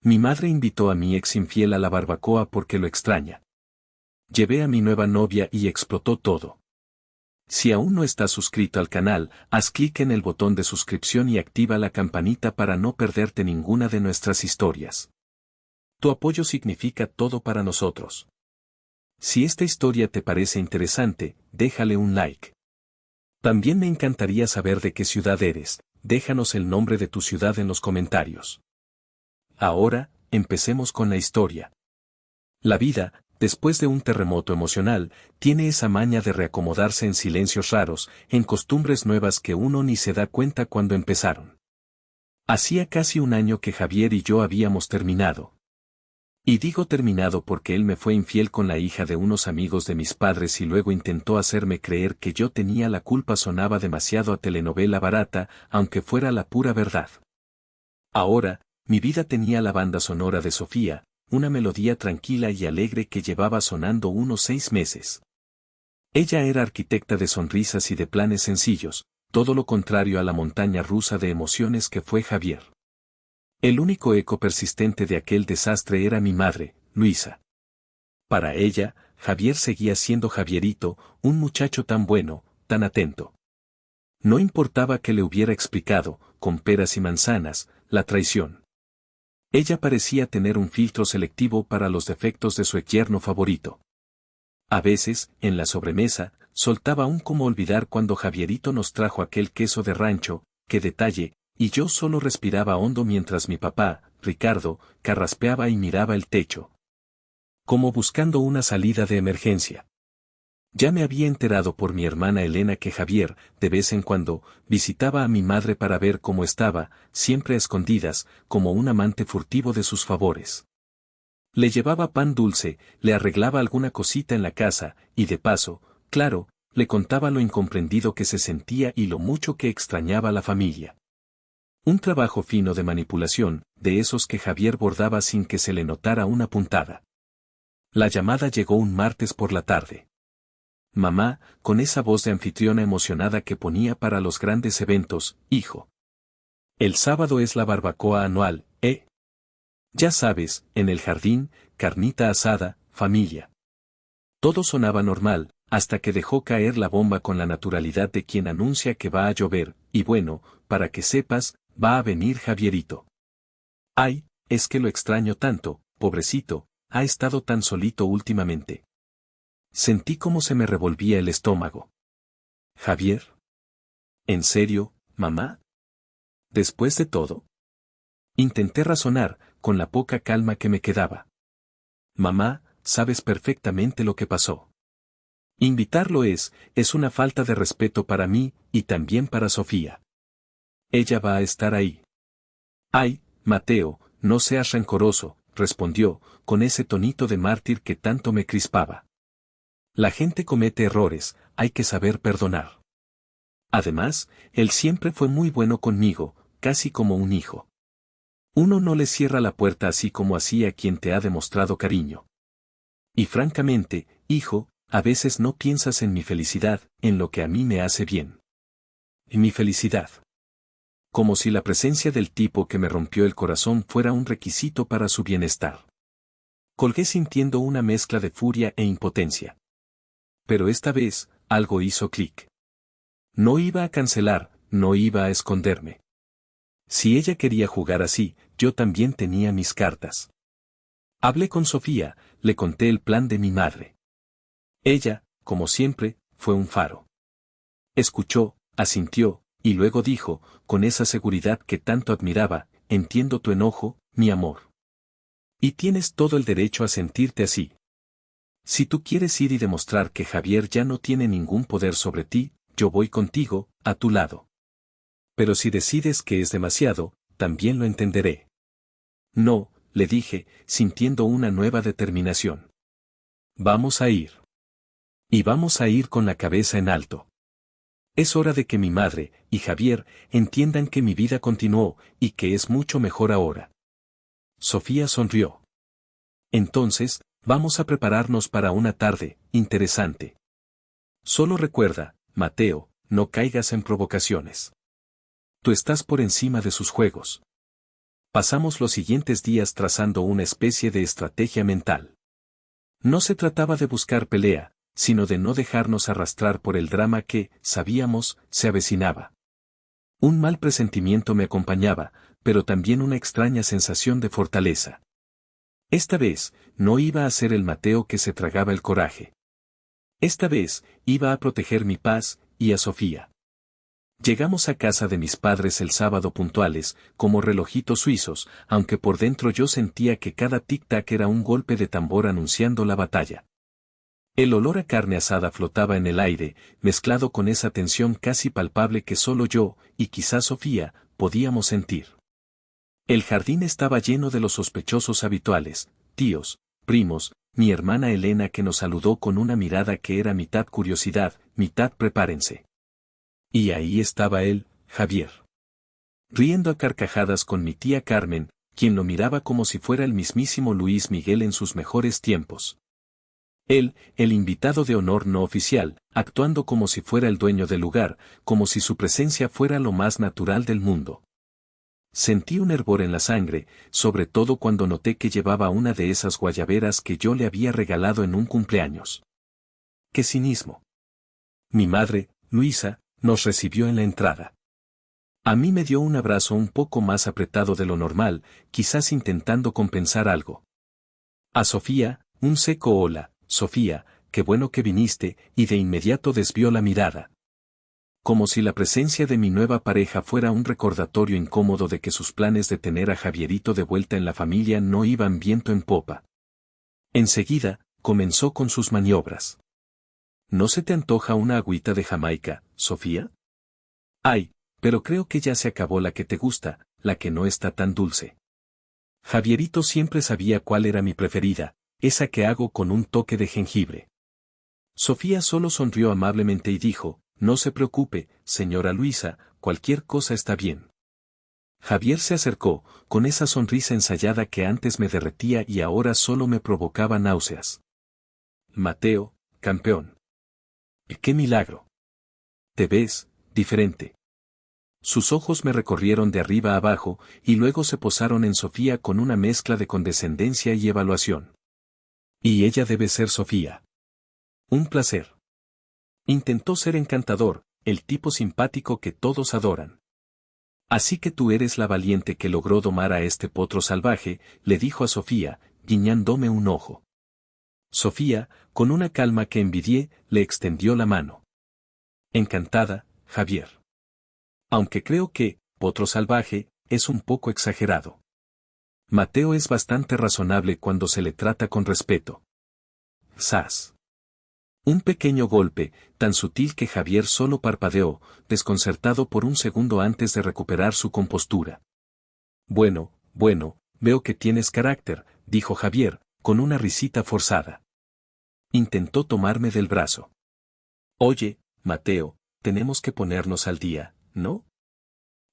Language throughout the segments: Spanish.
Mi madre invitó a mi ex infiel a la barbacoa porque lo extraña. Llevé a mi nueva novia y explotó todo. Si aún no estás suscrito al canal, haz clic en el botón de suscripción y activa la campanita para no perderte ninguna de nuestras historias. Tu apoyo significa todo para nosotros. Si esta historia te parece interesante, déjale un like. También me encantaría saber de qué ciudad eres, déjanos el nombre de tu ciudad en los comentarios. Ahora, empecemos con la historia. La vida, después de un terremoto emocional, tiene esa maña de reacomodarse en silencios raros, en costumbres nuevas que uno ni se da cuenta cuando empezaron. Hacía casi un año que Javier y yo habíamos terminado. Y digo terminado porque él me fue infiel con la hija de unos amigos de mis padres y luego intentó hacerme creer que yo tenía la culpa. Sonaba demasiado a telenovela barata, aunque fuera la pura verdad. Ahora, mi vida tenía la banda sonora de Sofía, una melodía tranquila y alegre que llevaba sonando unos 6 meses. Ella era arquitecta de sonrisas y de planes sencillos, todo lo contrario a la montaña rusa de emociones que fue Javier. El único eco persistente de aquel desastre era mi madre, Luisa. Para ella, Javier seguía siendo Javierito, un muchacho tan bueno, tan atento. No importaba que le hubiera explicado, con peras y manzanas, la traición. Ella parecía tener un filtro selectivo para los defectos de su yerno favorito. A veces, en la sobremesa, soltaba un cómo olvidar cuando Javierito nos trajo aquel queso de rancho, qué detalle, y yo solo respiraba hondo mientras mi papá, Ricardo, carraspeaba y miraba el techo. Como buscando una salida de emergencia. Ya me había enterado por mi hermana Elena que Javier, de vez en cuando, visitaba a mi madre para ver cómo estaba, siempre a escondidas, como un amante furtivo de sus favores. Le llevaba pan dulce, le arreglaba alguna cosita en la casa, y de paso, claro, le contaba lo incomprendido que se sentía y lo mucho que extrañaba a la familia. Un trabajo fino de manipulación, de esos que Javier bordaba sin que se le notara una puntada. La llamada llegó un martes por la tarde. Mamá, con esa voz de anfitriona emocionada que ponía para los grandes eventos, hijo. El sábado es la barbacoa anual, ¿eh? Ya sabes, en el jardín, carnita asada, familia. Todo sonaba normal, hasta que dejó caer la bomba con la naturalidad de quien anuncia que va a llover, y bueno, para que sepas, va a venir Javierito. Ay, es que lo extraño tanto, pobrecito, ha estado tan solito últimamente. Sentí como se me revolvía el estómago. ¿Javier? ¿En serio, mamá? Después de todo. Intenté razonar, con la poca calma que me quedaba. Mamá, sabes perfectamente lo que pasó. Invitarlo es una falta de respeto para mí, y también para Sofía. Ella va a estar ahí. Ay, Mateo, no seas rencoroso, respondió, con ese tonito de mártir que tanto me crispaba. La gente comete errores, hay que saber perdonar. Además, él siempre fue muy bueno conmigo, casi como un hijo. Uno no le cierra la puerta así como así a quien te ha demostrado cariño. Y francamente, hijo, a veces no piensas en mi felicidad, en lo que a mí me hace bien. En mi felicidad. Como si la presencia del tipo que me rompió el corazón fuera un requisito para su bienestar. Colgué sintiendo una mezcla de furia e impotencia. Pero esta vez, algo hizo clic. No iba a cancelar, no iba a esconderme. Si ella quería jugar así, yo también tenía mis cartas. Hablé con Sofía, le conté el plan de mi madre. Ella, como siempre, fue un faro. Escuchó, asintió, y luego dijo, con esa seguridad que tanto admiraba, entiendo tu enojo, mi amor. Y tienes todo el derecho a sentirte así. Si tú quieres ir y demostrar que Javier ya no tiene ningún poder sobre ti, yo voy contigo, a tu lado. Pero si decides que es demasiado, también lo entenderé. No, le dije, sintiendo una nueva determinación. Vamos a ir. Y vamos a ir con la cabeza en alto. Es hora de que mi madre y Javier entiendan que mi vida continuó y que es mucho mejor ahora. Sofía sonrió. Entonces, vamos a prepararnos para una tarde interesante. Solo recuerda, Mateo, no caigas en provocaciones. Tú estás por encima de sus juegos. Pasamos los siguientes días trazando una especie de estrategia mental. No se trataba de buscar pelea, sino de no dejarnos arrastrar por el drama que, sabíamos, se avecinaba. Un mal presentimiento me acompañaba, pero también una extraña sensación de fortaleza. Esta vez, no iba a ser el Mateo que se tragaba el coraje. Esta vez, iba a proteger mi paz, y a Sofía. Llegamos a casa de mis padres el sábado puntuales, como relojitos suizos, aunque por dentro yo sentía que cada tic-tac era un golpe de tambor anunciando la batalla. El olor a carne asada flotaba en el aire, mezclado con esa tensión casi palpable que solo yo, y quizás Sofía, podíamos sentir. El jardín estaba lleno de los sospechosos habituales, tíos, primos, mi hermana Elena que nos saludó con una mirada que era mitad curiosidad, mitad prepárense. Y ahí estaba él, Javier. Riendo a carcajadas con mi tía Carmen, quien lo miraba como si fuera el mismísimo Luis Miguel en sus mejores tiempos. Él, el invitado de honor no oficial, actuando como si fuera el dueño del lugar, como si su presencia fuera lo más natural del mundo. Sentí un hervor en la sangre, sobre todo cuando noté que llevaba una de esas guayaberas que yo le había regalado en un cumpleaños. ¡Qué cinismo! Mi madre, Luisa, nos recibió en la entrada. A mí me dio un abrazo un poco más apretado de lo normal, quizás intentando compensar algo. A Sofía, un seco hola, Sofía, qué bueno que viniste, y de inmediato desvió la mirada. Como si la presencia de mi nueva pareja fuera un recordatorio incómodo de que sus planes de tener a Javierito de vuelta en la familia no iban viento en popa. Enseguida, comenzó con sus maniobras. ¿No se te antoja una agüita de Jamaica, Sofía? Ay, pero creo que ya se acabó la que te gusta, la que no está tan dulce. Javierito siempre sabía cuál era mi preferida, esa que hago con un toque de jengibre. Sofía solo sonrió amablemente y dijo, no se preocupe, señora Luisa, cualquier cosa está bien. Javier se acercó, con esa sonrisa ensayada que antes me derretía y ahora solo me provocaba náuseas. Mateo, campeón. ¡Qué milagro! Te ves, diferente. Sus ojos me recorrieron de arriba a abajo, y luego se posaron en Sofía con una mezcla de condescendencia y evaluación. Y ella debe ser Sofía. Un placer. Intentó ser encantador, el tipo simpático que todos adoran. Así que tú eres la valiente que logró domar a este potro salvaje, le dijo a Sofía, guiñándome un ojo. Sofía, con una calma que envidié, le extendió la mano. Encantada, Javier. Aunque creo que, potro salvaje, es un poco exagerado. Mateo es bastante razonable cuando se le trata con respeto. ¡Zas! Un pequeño golpe, tan sutil que Javier solo parpadeó, desconcertado por un segundo antes de recuperar su compostura. Bueno, veo que tienes carácter, dijo Javier, con una risita forzada. Intentó tomarme del brazo. Oye, Mateo, tenemos que ponernos al día, ¿no?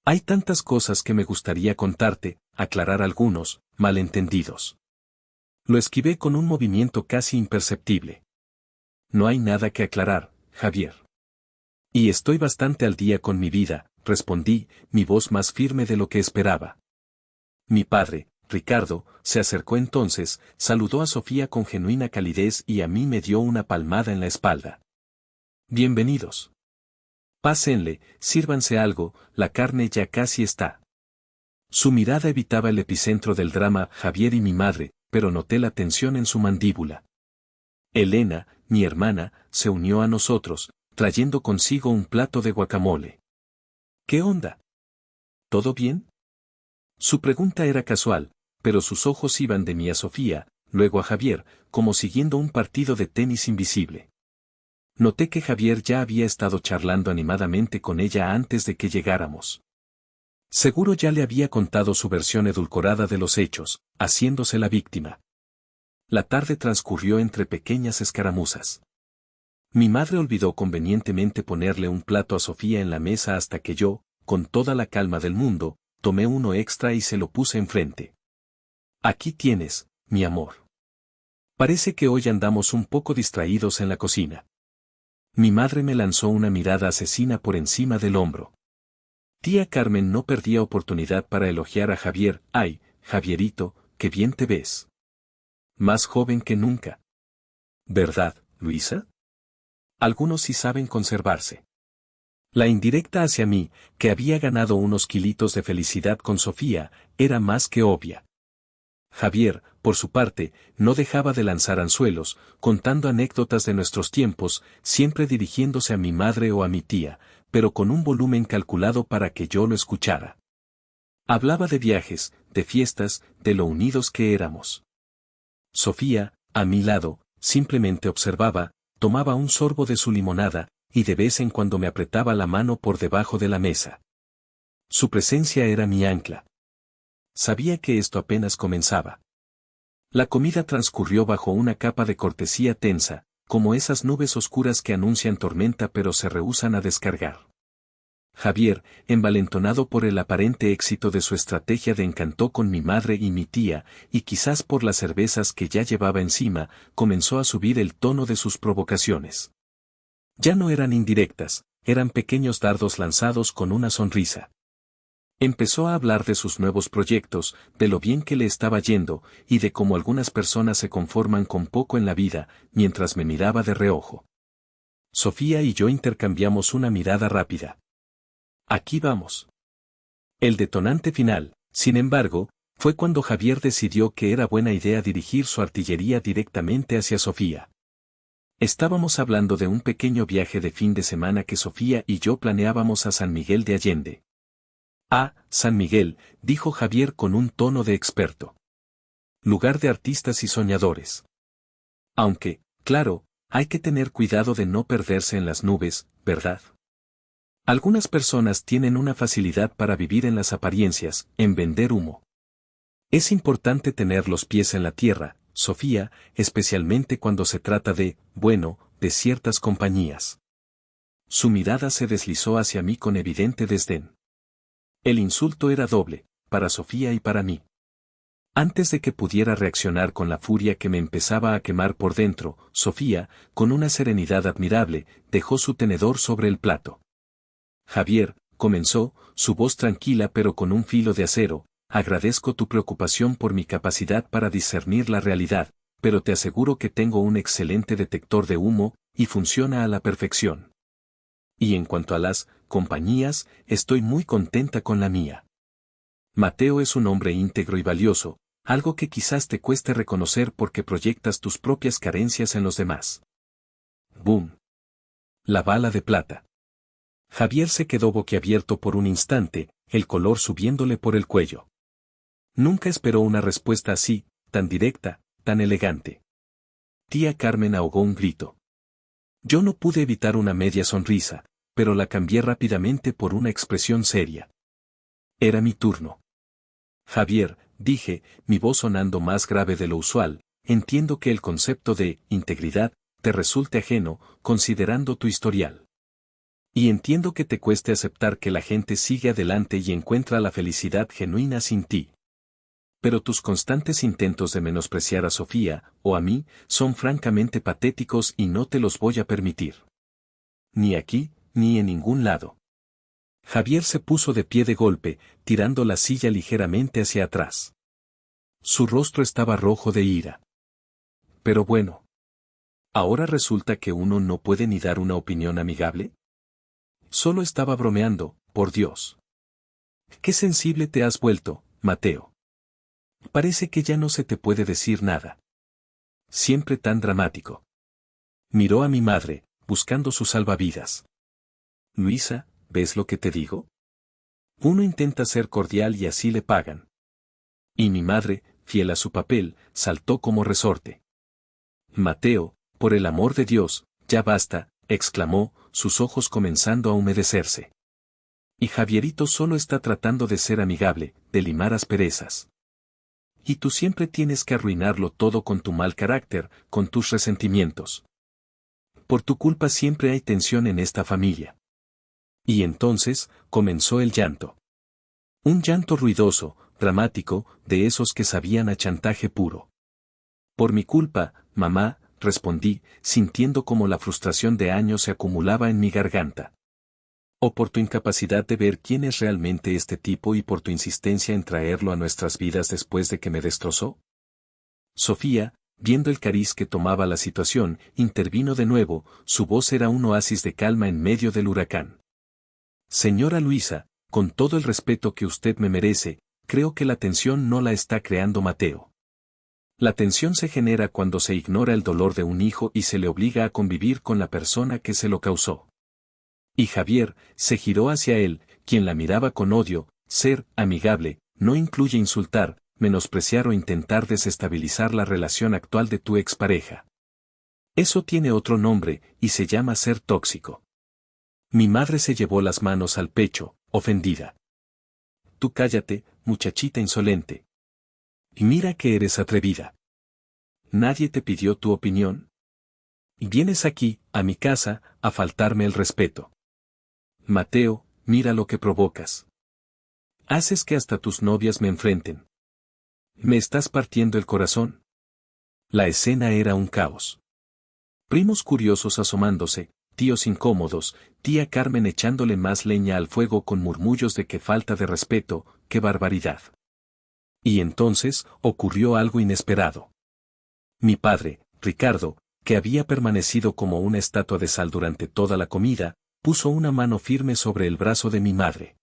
Hay tantas cosas que me gustaría contarte, aclarar algunos malentendidos. Lo esquivé con un movimiento casi imperceptible. No hay nada que aclarar, Javier. Y estoy bastante al día con mi vida, respondí, mi voz más firme de lo que esperaba. Mi padre, Ricardo, se acercó entonces, saludó a Sofía con genuina calidez y a mí me dio una palmada en la espalda. Bienvenidos. Pásenle, sírvanse algo, la carne ya casi está. Su mirada evitaba el epicentro del drama, Javier y mi madre, pero noté la tensión en su mandíbula. Elena, mi hermana, se unió a nosotros, trayendo consigo un plato de guacamole. ¿Qué onda? ¿Todo bien? Su pregunta era casual, pero sus ojos iban de mí a Sofía, luego a Javier, como siguiendo un partido de tenis invisible. Noté que Javier ya había estado charlando animadamente con ella antes de que llegáramos. Seguro ya le había contado su versión edulcorada de los hechos, haciéndose la víctima. La tarde transcurrió entre pequeñas escaramuzas. Mi madre olvidó convenientemente ponerle un plato a Sofía en la mesa hasta que yo, con toda la calma del mundo, tomé uno extra y se lo puse enfrente. Aquí tienes, mi amor. Parece que hoy andamos un poco distraídos en la cocina. Mi madre me lanzó una mirada asesina por encima del hombro. Tía Carmen no perdía oportunidad para elogiar a Javier. Ay, Javierito, qué bien te ves. Más joven que nunca. ¿Verdad, Luisa? Algunos sí saben conservarse. La indirecta hacia mí, que había ganado unos kilitos de felicidad con Sofía, era más que obvia. Javier, por su parte, no dejaba de lanzar anzuelos, contando anécdotas de nuestros tiempos, siempre dirigiéndose a mi madre o a mi tía, pero con un volumen calculado para que yo lo escuchara. Hablaba de viajes, de fiestas, de lo unidos que éramos. Sofía, a mi lado, simplemente observaba, tomaba un sorbo de su limonada, y de vez en cuando me apretaba la mano por debajo de la mesa. Su presencia era mi ancla. Sabía que esto apenas comenzaba. La comida transcurrió bajo una capa de cortesía tensa, como esas nubes oscuras que anuncian tormenta pero se rehúsan a descargar. Javier, envalentonado por el aparente éxito de su estrategia de encantó con mi madre y mi tía, y quizás por las cervezas que ya llevaba encima, comenzó a subir el tono de sus provocaciones. Ya no eran indirectas, eran pequeños dardos lanzados con una sonrisa. Empezó a hablar de sus nuevos proyectos, de lo bien que le estaba yendo, y de cómo algunas personas se conforman con poco en la vida, mientras me miraba de reojo. Sofía y yo intercambiamos una mirada rápida. Aquí vamos. El detonante final, sin embargo, fue cuando Javier decidió que era buena idea dirigir su artillería directamente hacia Sofía. Estábamos hablando de un pequeño viaje de fin de semana que Sofía y yo planeábamos a San Miguel de Allende. Ah, San Miguel, dijo Javier con un tono de experto. Lugar de artistas y soñadores. Aunque, claro, hay que tener cuidado de no perderse en las nubes, ¿verdad? Algunas personas tienen una facilidad para vivir en las apariencias, en vender humo. Es importante tener los pies en la tierra, Sofía, especialmente cuando se trata de, bueno, de ciertas compañías. Su mirada se deslizó hacia mí con evidente desdén. El insulto era doble, para Sofía y para mí. Antes de que pudiera reaccionar con la furia que me empezaba a quemar por dentro, Sofía, con una serenidad admirable, dejó su tenedor sobre el plato. Javier, comenzó, su voz tranquila pero con un filo de acero, agradezco tu preocupación por mi capacidad para discernir la realidad, pero te aseguro que tengo un excelente detector de humo, y funciona a la perfección. Y en cuanto a las compañías, estoy muy contenta con la mía. Mateo es un hombre íntegro y valioso, algo que quizás te cueste reconocer porque proyectas tus propias carencias en los demás. ¡Boom! La bala de plata. Javier se quedó boquiabierto por un instante, el color subiéndole por el cuello. Nunca esperó una respuesta así, tan directa, tan elegante. Tía Carmen ahogó un grito. Yo no pude evitar una media sonrisa, pero la cambié rápidamente por una expresión seria. Era mi turno. Javier, dije, mi voz sonando más grave de lo usual, entiendo que el concepto de integridad te resulte ajeno, considerando tu historial. Y entiendo que te cueste aceptar que la gente sigue adelante y encuentra la felicidad genuina sin ti. Pero tus constantes intentos de menospreciar a Sofía, o a mí, son francamente patéticos y no te los voy a permitir. Ni aquí, ni en ningún lado. Javier se puso de pie de golpe, tirando la silla ligeramente hacia atrás. Su rostro estaba rojo de ira. Pero bueno. ¿Ahora resulta que uno no puede ni dar una opinión amigable? Solo estaba bromeando, por Dios. Qué sensible te has vuelto, Mateo. Parece que ya no se te puede decir nada. Siempre tan dramático. Miró a mi madre, buscando su salvavidas. Luisa, ¿ves lo que te digo? Uno intenta ser cordial y así le pagan. Y mi madre, fiel a su papel, saltó como resorte. Mateo, por el amor de Dios, ya basta, exclamó, sus ojos comenzando a humedecerse. Y Javierito solo está tratando de ser amigable, de limar asperezas. Y tú siempre tienes que arruinarlo todo con tu mal carácter, con tus resentimientos. Por tu culpa siempre hay tensión en esta familia. Y entonces, comenzó el llanto. Un llanto ruidoso, dramático, de esos que sabían a chantaje puro. Por mi culpa, mamá, respondí, sintiendo como la frustración de años se acumulaba en mi garganta. ¿O por tu incapacidad de ver quién es realmente este tipo y por tu insistencia en traerlo a nuestras vidas después de que me destrozó? Sofía, viendo el cariz que tomaba la situación, intervino de nuevo, su voz era un oasis de calma en medio del huracán. Señora Luisa, con todo el respeto que usted me merece, creo que la tensión no la está creando Mateo. La tensión se genera cuando se ignora el dolor de un hijo y se le obliga a convivir con la persona que se lo causó. Y Javier se giró hacia él, quien la miraba con odio. Ser amigable no incluye insultar, menospreciar o intentar desestabilizar la relación actual de tu expareja. Eso tiene otro nombre, y se llama ser tóxico. Mi madre se llevó las manos al pecho, ofendida. Tú cállate, muchachita insolente. Y mira que eres atrevida. ¿Nadie te pidió tu opinión? Y vienes aquí, a mi casa, a faltarme el respeto. Mateo, mira lo que provocas. Haces que hasta tus novias me enfrenten. Me estás partiendo el corazón. La escena era un caos. Primos curiosos asomándose, tíos incómodos, tía Carmen echándole más leña al fuego con murmullos de que falta de respeto, qué barbaridad. Y entonces, ocurrió algo inesperado. Mi padre, Ricardo, que había permanecido como una estatua de sal durante toda la comida, puso una mano firme sobre el brazo de mi madre.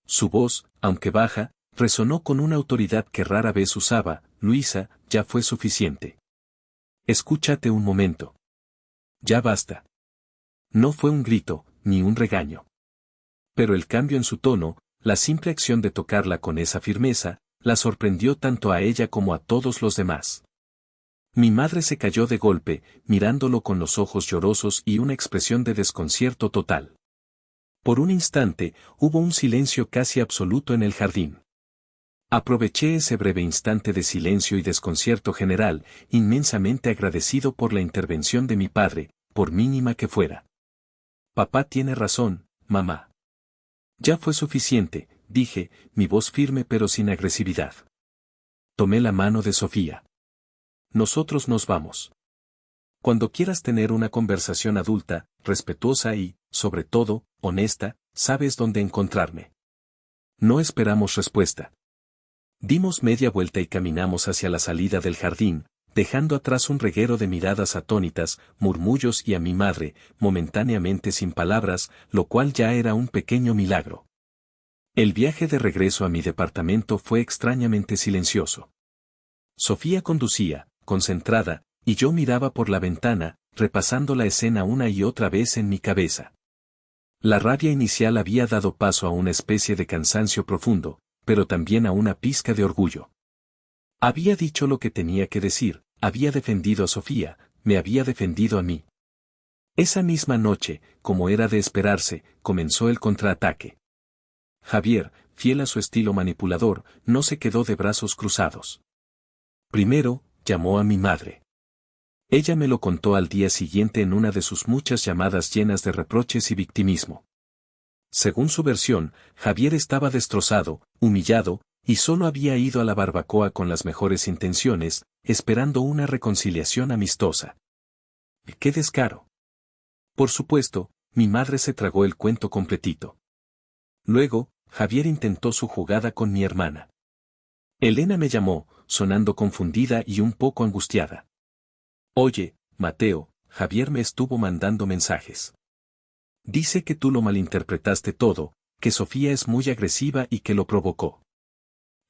Su voz, aunque baja, resonó con una autoridad que rara vez usaba. Luisa, ya fue suficiente. Escúchate un momento. Ya basta. No fue un grito, ni un regaño. Pero el cambio en su tono, la simple acción de tocarla con esa firmeza, la sorprendió tanto a ella como a todos los demás. Mi madre se cayó de golpe, mirándolo con los ojos llorosos y una expresión de desconcierto total. Por un instante, hubo un silencio casi absoluto en el jardín. Aproveché ese breve instante de silencio y desconcierto general, inmensamente agradecido por la intervención de mi padre, por mínima que fuera. Papá tiene razón, mamá. Ya fue suficiente, dije, mi voz firme pero sin agresividad. Tomé la mano de Sofía. Nosotros nos vamos. Cuando quieras tener una conversación adulta, respetuosa y, sobre todo, honesta, sabes dónde encontrarme. No esperamos respuesta. Dimos media vuelta y caminamos hacia la salida del jardín, dejando atrás un reguero de miradas atónitas, murmullos y a mi madre, momentáneamente sin palabras, lo cual ya era un pequeño milagro. El viaje de regreso a mi departamento fue extrañamente silencioso. Sofía conducía, concentrada, y yo miraba por la ventana, repasando la escena una y otra vez en mi cabeza. La rabia inicial había dado paso a una especie de cansancio profundo, pero también a una pizca de orgullo. Había dicho lo que tenía que decir, había defendido a Sofía, me había defendido a mí. Esa misma noche, como era de esperarse, comenzó el contraataque. Javier, fiel a su estilo manipulador, no se quedó de brazos cruzados. Primero, llamó a mi madre. Ella me lo contó al día siguiente en una de sus muchas llamadas llenas de reproches y victimismo. Según su versión, Javier estaba destrozado, humillado, y solo había ido a la barbacoa con las mejores intenciones, esperando una reconciliación amistosa. ¡Qué descaro! Por supuesto, mi madre se tragó el cuento completito. Luego, Javier intentó su jugada con mi hermana. Elena me llamó, sonando confundida y un poco angustiada. Oye, Mateo, Javier me estuvo mandando mensajes. Dice que tú lo malinterpretaste todo, que Sofía es muy agresiva y que lo provocó.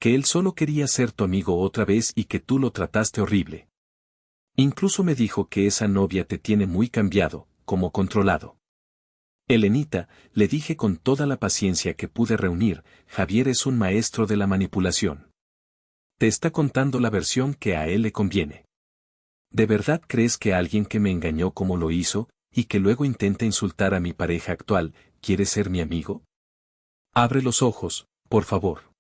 Que él solo quería ser tu amigo otra vez y que tú lo trataste horrible. Incluso me dijo que esa novia te tiene muy cambiado, como controlado. Elenita, le dije con toda la paciencia que pude reunir, Javier es un maestro de la manipulación. Te está contando la versión que a él le conviene. ¿De verdad crees que alguien que me engañó como lo hizo, y que luego intenta insultar a mi pareja actual, quiere ser mi amigo? Abre los ojos, por favor.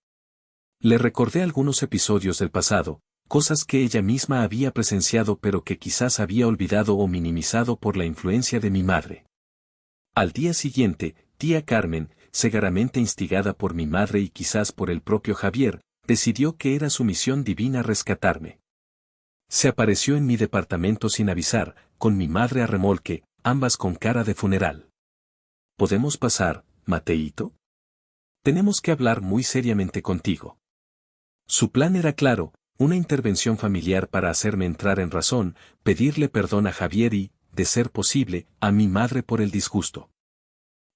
Le recordé algunos episodios del pasado, cosas que ella misma había presenciado pero que quizás había olvidado o minimizado por la influencia de mi madre. Al día siguiente, tía Carmen, segaramente instigada por mi madre y quizás por el propio Javier, decidió que era su misión divina rescatarme. Se apareció en mi departamento sin avisar, con mi madre a remolque, ambas con cara de funeral. ¿podemos pasar, Mateíto? Tenemos que hablar muy seriamente contigo. Su plan era claro, una intervención familiar para hacerme entrar en razón, pedirle perdón a Javier y, de ser posible, a mi madre por el disgusto.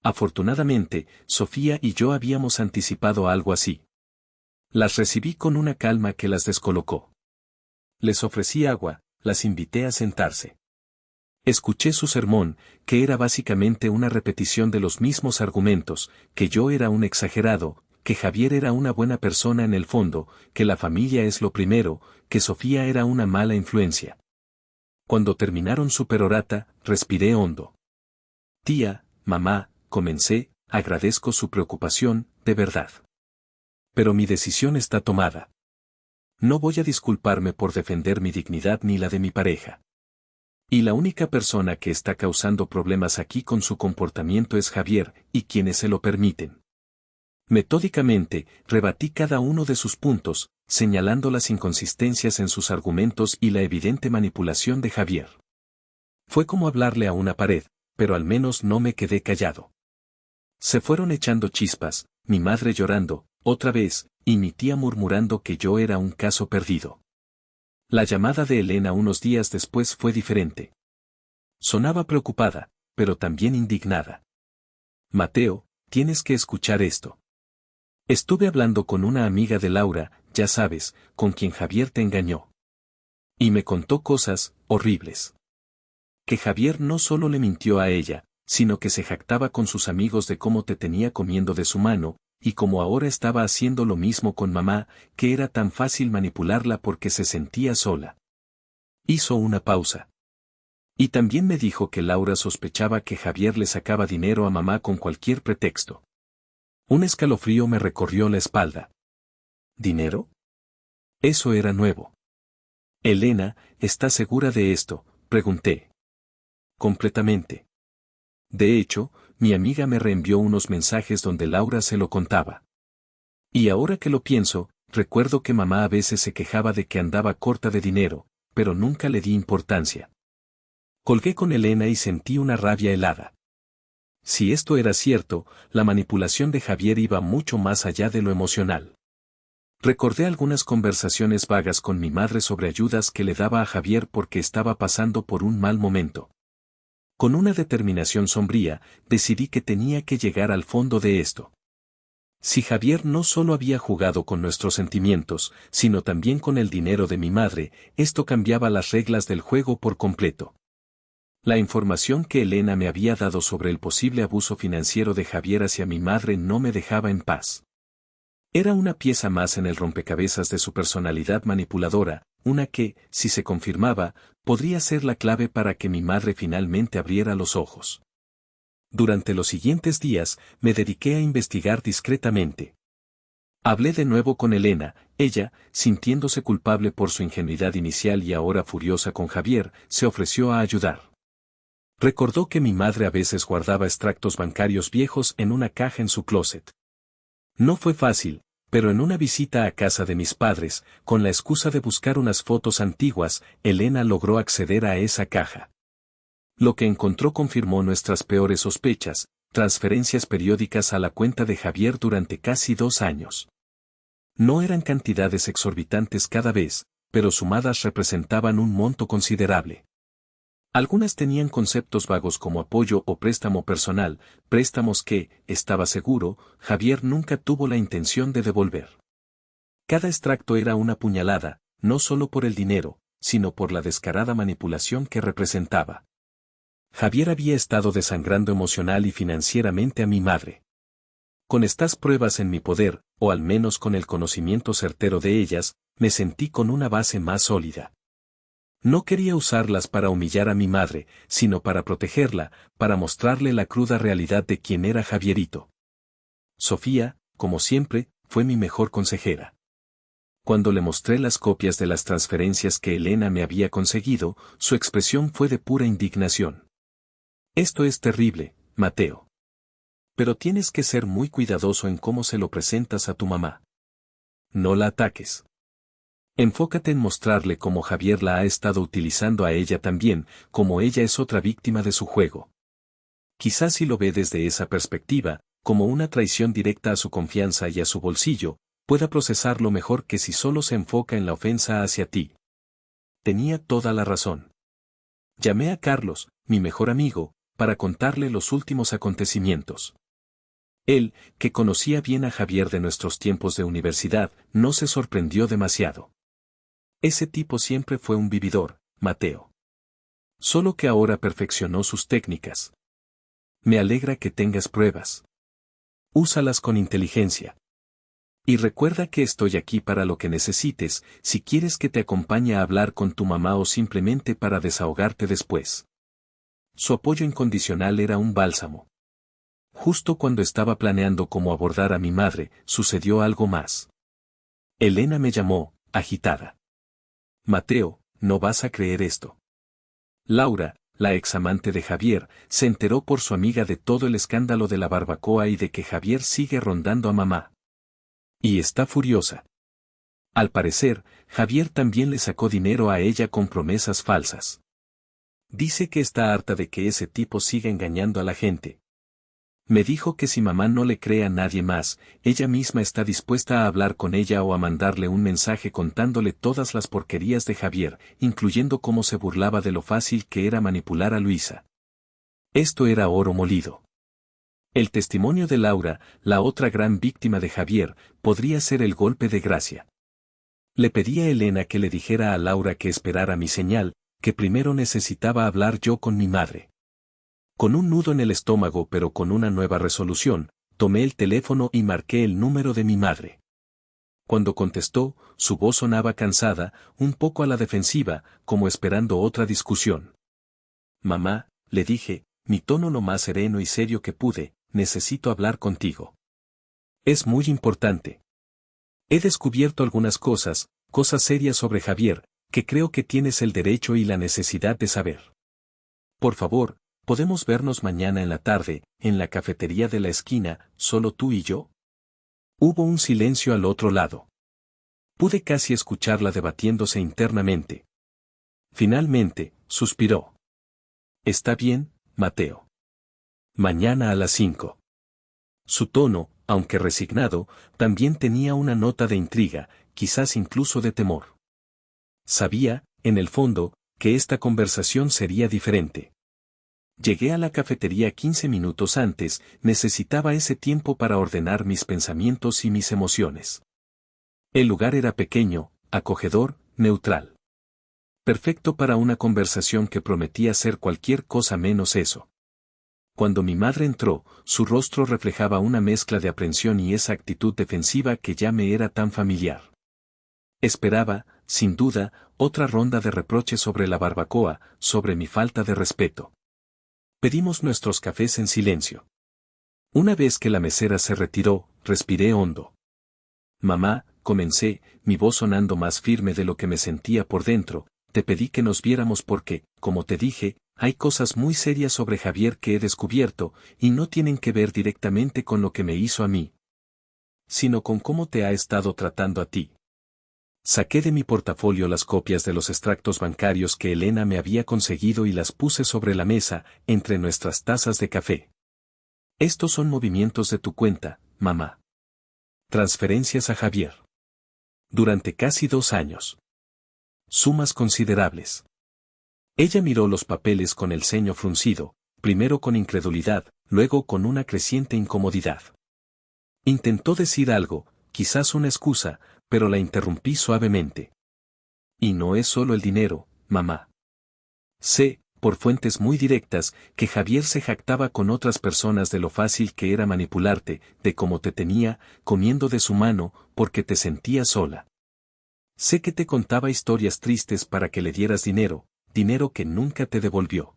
Afortunadamente, Sofía y yo habíamos anticipado algo así. Las recibí con una calma que las descolocó. Les ofrecí agua, las invité a sentarse. Escuché su sermón, que era básicamente una repetición de los mismos argumentos, que yo era un exagerado, que Javier era una buena persona en el fondo, que la familia es lo primero, que Sofía era una mala influencia. Cuando terminaron su perorata, respiré hondo. Tía, mamá, comencé, agradezco su preocupación, de verdad. Pero mi decisión está tomada. No voy a disculparme por defender mi dignidad ni la de mi pareja. Y la única persona que está causando problemas aquí con su comportamiento es Javier, y quienes se lo permiten. Metódicamente, rebatí cada uno de sus puntos, señalando las inconsistencias en sus argumentos y la evidente manipulación de Javier. Fue como hablarle a una pared, pero al menos no me quedé callado. Se fueron echando chispas, mi madre llorando, otra vez, y mi tía murmurando que yo era un caso perdido. La llamada de Elena unos días después fue diferente. Sonaba preocupada, pero también indignada. Mateo, tienes que escuchar esto. Estuve hablando con una amiga de Laura, ya sabes, con quien Javier te engañó. Y me contó cosas horribles. Que Javier no solo le mintió a ella, sino que se jactaba con sus amigos de cómo te tenía comiendo de su mano, y como ahora estaba haciendo lo mismo con mamá, que era tan fácil manipularla porque se sentía sola. Hizo una pausa. Y también me dijo que Laura sospechaba que Javier le sacaba dinero a mamá con cualquier pretexto. Un escalofrío me recorrió la espalda. ¿Dinero? Eso era nuevo. Elena, ¿estás segura de esto?, pregunté. Completamente. De hecho, mi amiga me reenvió unos mensajes donde Laura se lo contaba. Y ahora que lo pienso, recuerdo que mamá a veces se quejaba de que andaba corta de dinero, pero nunca le di importancia. Colgué con Elena y sentí una rabia helada. Si esto era cierto, la manipulación de Javier iba mucho más allá de lo emocional. Recordé algunas conversaciones vagas con mi madre sobre ayudas que le daba a Javier porque estaba pasando por un mal momento. Con una determinación sombría, decidí que tenía que llegar al fondo de esto. Si Javier no solo había jugado con nuestros sentimientos, sino también con el dinero de mi madre, esto cambiaba las reglas del juego por completo. La información que Elena me había dado sobre el posible abuso financiero de Javier hacia mi madre no me dejaba en paz. Era una pieza más en el rompecabezas de su personalidad manipuladora, una que, si se confirmaba, podría ser la clave para que mi madre finalmente abriera los ojos. Durante los siguientes días, me dediqué a investigar discretamente. Hablé de nuevo con Elena, ella, sintiéndose culpable por su ingenuidad inicial y ahora furiosa con Javier, se ofreció a ayudar. Recordó que mi madre a veces guardaba extractos bancarios viejos en una caja en su closet. No fue fácil, pero en una visita a casa de mis padres, con la excusa de buscar unas fotos antiguas, Elena logró acceder a esa caja. Lo que encontró confirmó nuestras peores sospechas, transferencias periódicas a la cuenta de Javier durante casi 2 años. No eran cantidades exorbitantes cada vez, pero sumadas representaban un monto considerable. Algunas tenían conceptos vagos como apoyo o préstamo personal, préstamos que, estaba seguro, Javier nunca tuvo la intención de devolver. Cada extracto era una puñalada, no solo por el dinero, sino por la descarada manipulación que representaba. Javier había estado desangrando emocional y financieramente a mi madre. Con estas pruebas en mi poder, o al menos con el conocimiento certero de ellas, me sentí con una base más sólida. No quería usarlas para humillar a mi madre, sino para protegerla, para mostrarle la cruda realidad de quién era Javierito. Sofía, como siempre, fue mi mejor consejera. Cuando le mostré las copias de las transferencias que Elena me había conseguido, su expresión fue de pura indignación. Esto es terrible, Mateo. Pero tienes que ser muy cuidadoso en cómo se lo presentas a tu mamá. No la ataques. Enfócate en mostrarle cómo Javier la ha estado utilizando a ella también, como ella es otra víctima de su juego. Quizás si lo ve desde esa perspectiva, como una traición directa a su confianza y a su bolsillo, pueda procesarlo mejor que si solo se enfoca en la ofensa hacia ti. Tenía toda la razón. Llamé a Carlos, mi mejor amigo, para contarle los últimos acontecimientos. Él, que conocía bien a Javier de nuestros tiempos de universidad, no se sorprendió demasiado. Ese tipo siempre fue un vividor, Mateo. Solo que ahora perfeccionó sus técnicas. Me alegra que tengas pruebas. Úsalas con inteligencia. Y recuerda que estoy aquí para lo que necesites, si quieres que te acompañe a hablar con tu mamá o simplemente para desahogarte después. Su apoyo incondicional era un bálsamo. Justo cuando estaba planeando cómo abordar a mi madre, sucedió algo más. Elena me llamó, agitada. Mateo, no vas a creer esto. Laura, la examante de Javier, se enteró por su amiga de todo el escándalo de la barbacoa y de que Javier sigue rondando a mamá. Y está furiosa. Al parecer, Javier también le sacó dinero a ella con promesas falsas. Dice que está harta de que ese tipo siga engañando a la gente. Me dijo que si mamá no le cree a nadie más, ella misma está dispuesta a hablar con ella o a mandarle un mensaje contándole todas las porquerías de Javier, incluyendo cómo se burlaba de lo fácil que era manipular a Luisa. Esto era oro molido. El testimonio de Laura, la otra gran víctima de Javier, podría ser el golpe de gracia. Le pedí a Elena que le dijera a Laura que esperara mi señal, que primero necesitaba hablar yo con mi madre. Con un nudo en el estómago pero con una nueva resolución, tomé el teléfono y marqué el número de mi madre. Cuando contestó, su voz sonaba cansada, un poco a la defensiva, como esperando otra discusión. Mamá, le dije, mi tono lo más sereno y serio que pude, necesito hablar contigo. Es muy importante. He descubierto algunas cosas serias sobre Javier, que creo que tienes el derecho y la necesidad de saber. Por favor, ¿podemos vernos mañana en la tarde, en la cafetería de la esquina, solo tú y yo? Hubo un silencio al otro lado. Pude casi escucharla debatiéndose internamente. Finalmente, suspiró. Está bien, Mateo. Mañana a las 5. Su tono, aunque resignado, también tenía una nota de intriga, quizás incluso de temor. Sabía, en el fondo, que esta conversación sería diferente. Llegué a la cafetería 15 minutos antes, necesitaba ese tiempo para ordenar mis pensamientos y mis emociones. El lugar era pequeño, acogedor, neutral. Perfecto para una conversación que prometía ser cualquier cosa menos eso. Cuando mi madre entró, su rostro reflejaba una mezcla de aprensión y esa actitud defensiva que ya me era tan familiar. Esperaba, sin duda, otra ronda de reproches sobre la barbacoa, sobre mi falta de respeto. Pedimos nuestros cafés en silencio. Una vez que la mesera se retiró, respiré hondo. Mamá, comencé, mi voz sonando más firme de lo que me sentía por dentro, te pedí que nos viéramos porque, como te dije, hay cosas muy serias sobre Javier que he descubierto, y no tienen que ver directamente con lo que me hizo a mí, sino con cómo te ha estado tratando a ti. Saqué de mi portafolio las copias de los extractos bancarios que Elena me había conseguido y las puse sobre la mesa, entre nuestras tazas de café. Estos son movimientos de tu cuenta, mamá. Transferencias a Javier. Durante casi 2 años. Sumas considerables. Ella miró los papeles con el ceño fruncido, primero con incredulidad, luego con una creciente incomodidad. Intentó decir algo, quizás una excusa, pero la interrumpí suavemente. Y no es solo el dinero, mamá. Sé, por fuentes muy directas, que Javier se jactaba con otras personas de lo fácil que era manipularte, de cómo te tenía, comiendo de su mano, porque te sentías sola. Sé que te contaba historias tristes para que le dieras dinero que nunca te devolvió.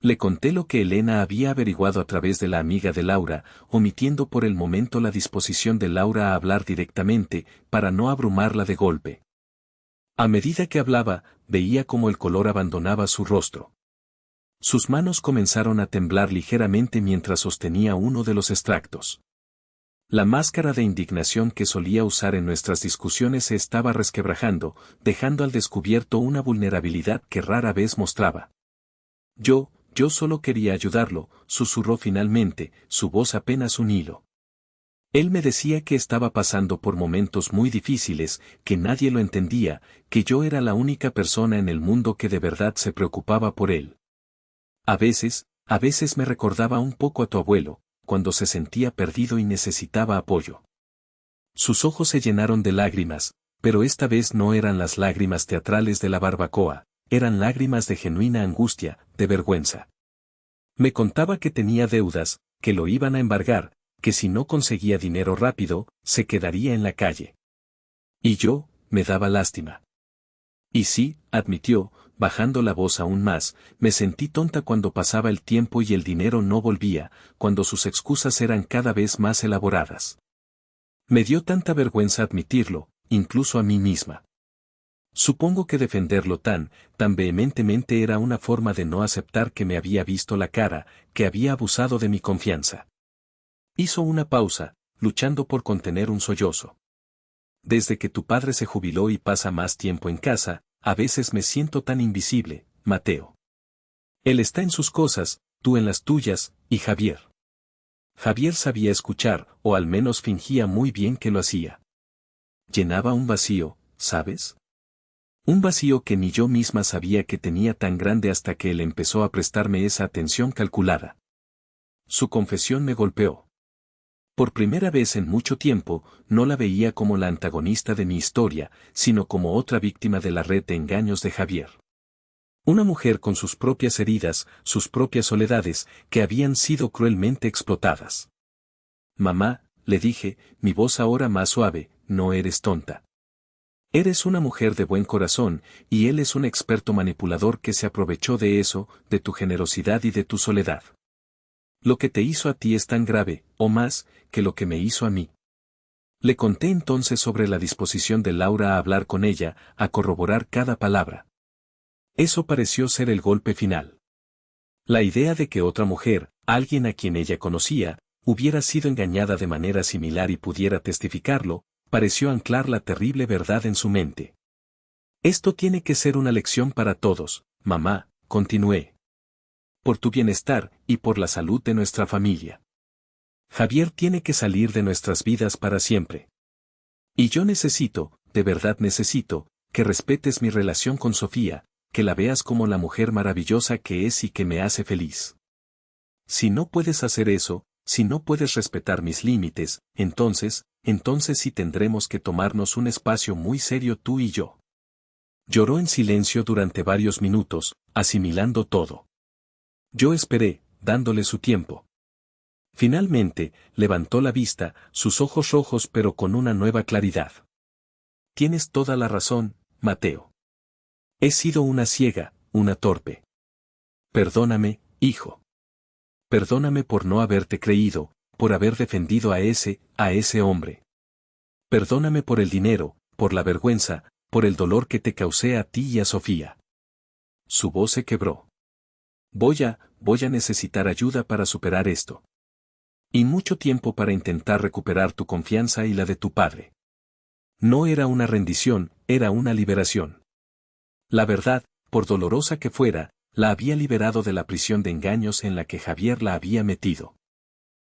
Le conté lo que Elena había averiguado a través de la amiga de Laura, omitiendo por el momento la disposición de Laura a hablar directamente, para no abrumarla de golpe. A medida que hablaba, veía cómo el color abandonaba su rostro. Sus manos comenzaron a temblar ligeramente mientras sostenía uno de los extractos. La máscara de indignación que solía usar en nuestras discusiones se estaba resquebrajando, dejando al descubierto una vulnerabilidad que rara vez mostraba. Yo, yo solo quería ayudarlo, susurró finalmente, su voz apenas un hilo. Él me decía que estaba pasando por momentos muy difíciles, que nadie lo entendía, que yo era la única persona en el mundo que de verdad se preocupaba por él. A veces me recordaba un poco a tu abuelo, cuando se sentía perdido y necesitaba apoyo. Sus ojos se llenaron de lágrimas, pero esta vez no eran las lágrimas teatrales de la barbacoa, eran lágrimas de genuina angustia, de vergüenza. Me contaba que tenía deudas, que lo iban a embargar, que si no conseguía dinero rápido, se quedaría en la calle. Y yo, me daba lástima. Y sí, admitió, bajando la voz aún más, me sentí tonta cuando pasaba el tiempo y el dinero no volvía, cuando sus excusas eran cada vez más elaboradas. Me dio tanta vergüenza admitirlo, incluso a mí misma. Supongo que defenderlo tan vehementemente era una forma de no aceptar que me había visto la cara, que había abusado de mi confianza. Hizo una pausa, luchando por contener un sollozo. Desde que tu padre se jubiló y pasa más tiempo en casa, a veces me siento tan invisible, Mateo. Él está en sus cosas, tú en las tuyas, y Javier. Javier sabía escuchar, o al menos fingía muy bien que lo hacía. Llenaba un vacío, ¿sabes? Un vacío que ni yo misma sabía que tenía tan grande hasta que él empezó a prestarme esa atención calculada. Su confesión me golpeó. Por primera vez en mucho tiempo, no la veía como la antagonista de mi historia, sino como otra víctima de la red de engaños de Javier. Una mujer con sus propias heridas, sus propias soledades, que habían sido cruelmente explotadas. Mamá, le dije, mi voz ahora más suave, no eres tonta. Eres una mujer de buen corazón, y él es un experto manipulador que se aprovechó de eso, de tu generosidad y de tu soledad. Lo que te hizo a ti es tan grave, o más, que lo que me hizo a mí. Le conté entonces sobre la disposición de Laura a hablar con ella, a corroborar cada palabra. Eso pareció ser el golpe final. La idea de que otra mujer, alguien a quien ella conocía, hubiera sido engañada de manera similar y pudiera testificarlo, pareció anclar la terrible verdad en su mente. Esto tiene que ser una lección para todos, mamá, continué. Por tu bienestar, y por la salud de nuestra familia. Javier tiene que salir de nuestras vidas para siempre. Y yo necesito, de verdad necesito, que respetes mi relación con Sofía, que la veas como la mujer maravillosa que es y que me hace feliz. Si no puedes hacer eso, si no puedes respetar mis límites, entonces sí tendremos que tomarnos un espacio muy serio tú y yo. Lloró en silencio durante varios minutos, asimilando todo. Yo esperé, dándole su tiempo. Finalmente, levantó la vista, sus ojos rojos pero con una nueva claridad. Tienes toda la razón, Mateo. He sido una ciega, una torpe. Perdóname, hijo. Perdóname por no haberte creído, por haber defendido a ese hombre. Perdóname por el dinero, por la vergüenza, por el dolor que te causé a ti y a Sofía. Su voz se quebró. Voy a necesitar ayuda para superar esto. Y mucho tiempo para intentar recuperar tu confianza y la de tu padre. No era una rendición, era una liberación. La verdad, por dolorosa que fuera, la había liberado de la prisión de engaños en la que Javier la había metido.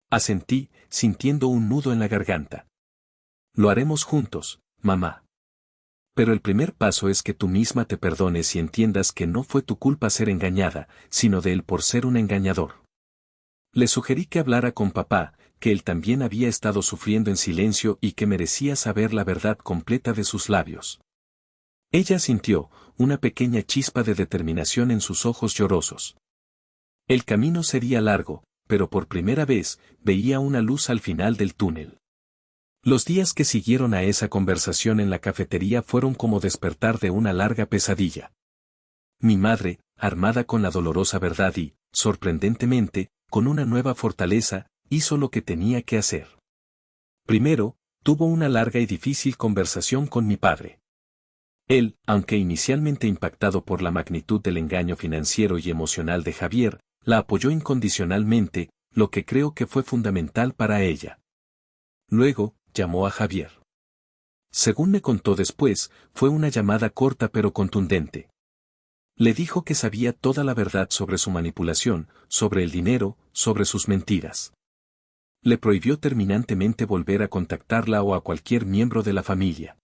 Asentí, sintiendo un nudo en la garganta. Lo haremos juntos, mamá. Pero el primer paso es que tú misma te perdones y entiendas que no fue tu culpa ser engañada, sino de él por ser un engañador. Le sugerí que hablara con papá, que él también había estado sufriendo en silencio y que merecía saber la verdad completa de sus labios. Ella sintió, una pequeña chispa de determinación en sus ojos llorosos. El camino sería largo, pero por primera vez, veía una luz al final del túnel. Los días que siguieron a esa conversación en la cafetería fueron como despertar de una larga pesadilla. Mi madre, armada con la dolorosa verdad y, sorprendentemente, con una nueva fortaleza, hizo lo que tenía que hacer. Primero, tuvo una larga y difícil conversación con mi padre. Él, aunque inicialmente impactado por la magnitud del engaño financiero y emocional de Javier, la apoyó incondicionalmente, lo que creo que fue fundamental para ella. Luego, llamó a Javier. Según me contó después, fue una llamada corta pero contundente. Le dijo que sabía toda la verdad sobre su manipulación, sobre el dinero, sobre sus mentiras. Le prohibió terminantemente volver a contactarla o a cualquier miembro de la familia.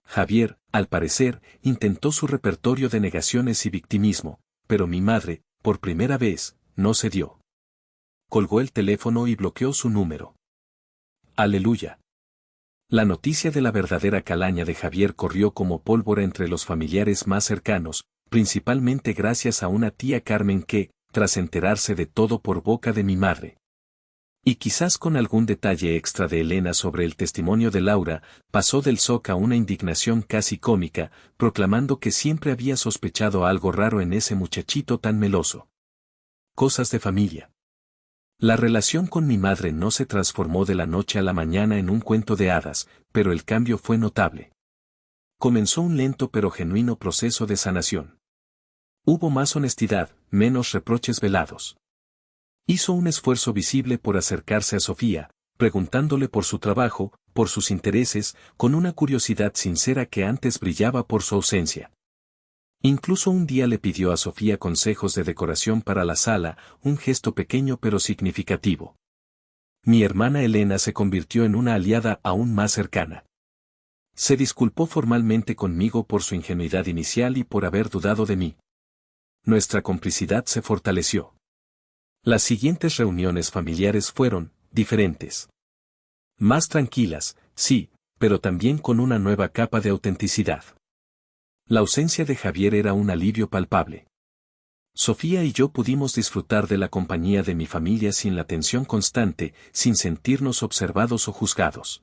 Javier, al parecer, intentó su repertorio de negaciones y victimismo, pero mi madre, por primera vez, no cedió. Colgó el teléfono y bloqueó su número. Aleluya. La noticia de la verdadera calaña de Javier corrió como pólvora entre los familiares más cercanos, principalmente gracias a una tía Carmen que, tras enterarse de todo por boca de mi madre, y quizás con algún detalle extra de Elena sobre el testimonio de Laura, pasó del shock a una indignación casi cómica, proclamando que siempre había sospechado algo raro en ese muchachito tan meloso. Cosas de familia. La relación con mi madre no se transformó de la noche a la mañana en un cuento de hadas, pero el cambio fue notable. Comenzó un lento pero genuino proceso de sanación. Hubo más honestidad, menos reproches velados. Hizo un esfuerzo visible por acercarse a Sofía, preguntándole por su trabajo, por sus intereses, con una curiosidad sincera que antes brillaba por su ausencia. Incluso un día le pidió a Sofía consejos de decoración para la sala, un gesto pequeño pero significativo. Mi hermana Elena se convirtió en una aliada aún más cercana. Se disculpó formalmente conmigo por su ingenuidad inicial y por haber dudado de mí. Nuestra complicidad se fortaleció. Las siguientes reuniones familiares fueron diferentes. Más tranquilas, sí, pero también con una nueva capa de autenticidad. La ausencia de Javier era un alivio palpable. Sofía y yo pudimos disfrutar de la compañía de mi familia sin la tensión constante, sin sentirnos observados o juzgados.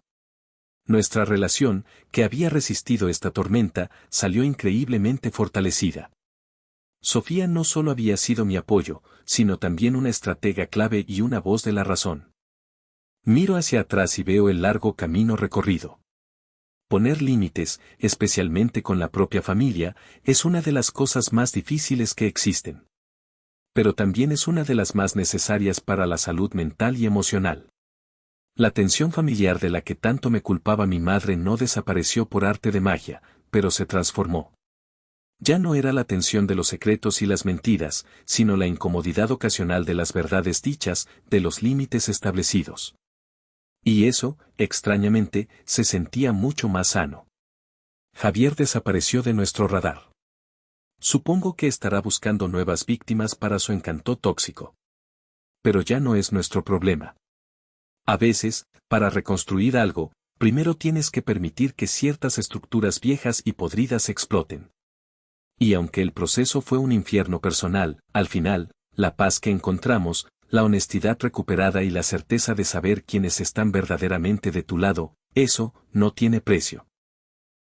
Nuestra relación, que había resistido esta tormenta, salió increíblemente fortalecida. Sofía no solo había sido mi apoyo, sino también una estratega clave y una voz de la razón. Miro hacia atrás y veo el largo camino recorrido. Poner límites, especialmente con la propia familia, es una de las cosas más difíciles que existen. Pero también es una de las más necesarias para la salud mental y emocional. La tensión familiar de la que tanto me culpaba mi madre no desapareció por arte de magia, pero se transformó. Ya no era la tensión de los secretos y las mentiras, sino la incomodidad ocasional de las verdades dichas, de los límites establecidos. Y eso, extrañamente, se sentía mucho más sano. Javier desapareció de nuestro radar. Supongo que estará buscando nuevas víctimas para su encanto tóxico. Pero ya no es nuestro problema. A veces, para reconstruir algo, primero tienes que permitir que ciertas estructuras viejas y podridas exploten. Y aunque el proceso fue un infierno personal, al final, la paz que encontramos, la honestidad recuperada y la certeza de saber quiénes están verdaderamente de tu lado, eso, no tiene precio.